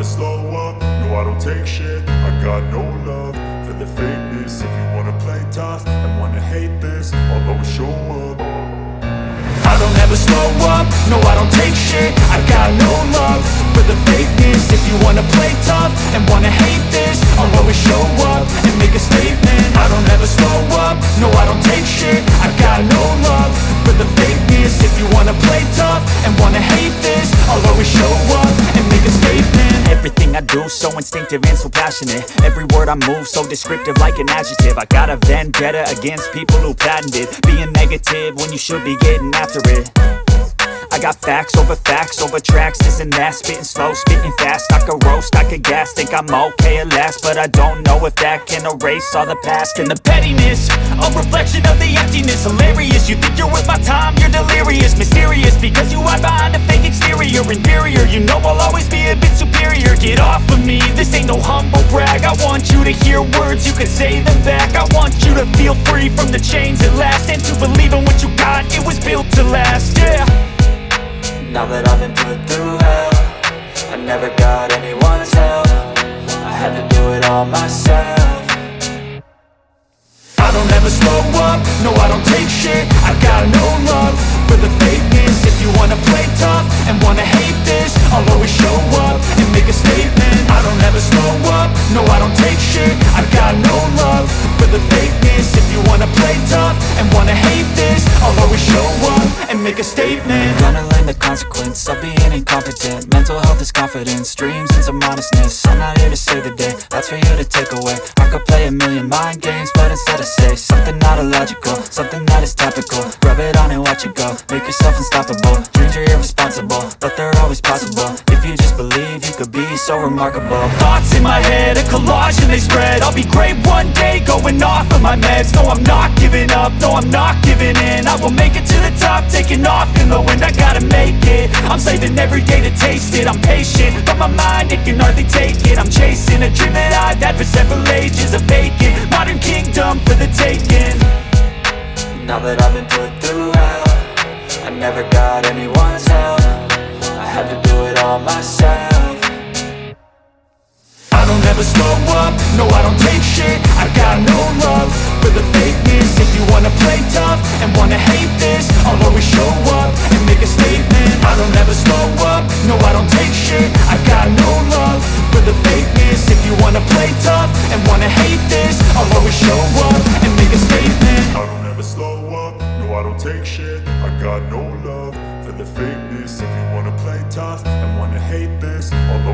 slow up, no I don't take shit. I got no love for the fakeness. If you wanna play tough and wanna hate this, I'll always show up. I don't ever slow up, no I don't take shit. I got no love for the fakeness. If you wanna play tough and wanna hate this, I'll always show up and make a statement. I don't ever slow up, no I don't take shit. I got no love for the fakeness. If you wanna play tough and wanna hate this, I'll always show up and make a statement. Everything I do so instinctive and so passionate. Every word I move so descriptive like an adjective. I got a vendetta against people who patented being negative when you should be getting after it. I got facts over tracks, this and that. Spitting slow, spitting fast, I could roast, I could gas. Think I'm okay at last, but I don't know if that can erase all the past. And the pettiness, a reflection of the emptiness. Hilarious, you think you're worth my time, you're delirious. Mysterious, because you hide behind a fake exterior. Inferior, you know I'll always be a bit superior. Get off of me, this ain't no humble brag. I want you to hear words, you can say them back. I want you to feel free from the chains at last, and to believe in what you got, it was built to last, yeah. Now that I've been put through hell, I never got anyone's help. I had to do it all myself. I don't ever slow up, no I don't take shit. I got no love for the fakeness. If you wanna play tough and wanna hate this, I'll always show up and make a statement. I don't ever slow up, no I don't take shit. I got no love for the fakeness. If you wanna play tough and wanna hate this, I'll always show up and make a statement. Gonna learn the consequence of being incompetent. Mental health is confidence, dreams and some honestness. I'm not here to save the day, that's for you to take away. I could play a million mind games, but instead I say something not illogical, something that is topical. Rub it on and watch it go, make yourself unstoppable. Dreams are irresponsible, but they're always possible. If you just believe, you could be so remarkable. Thoughts in my head, a collage and they spread. I'll be great one day, going off of my meds. No, I'm not giving up, no, I'm not giving in. I will make it to the top, taking off in the wind. I gotta make it, I'm saving every day to taste it. I'm patient, but my mind, it can hardly take it. I'm chasing a dream that I've had for several ages. A vacant, modern kingdom for the taking. Now that I've been put through hell, I never got anyone's help. I had to do it all myself. I don't ever slow up, no I don't take shit. I got no love for the fakeness. If you wanna play tough and wanna hate this, I'll always show up and make a statement. I don't ever slow up, no I don't take shit. I got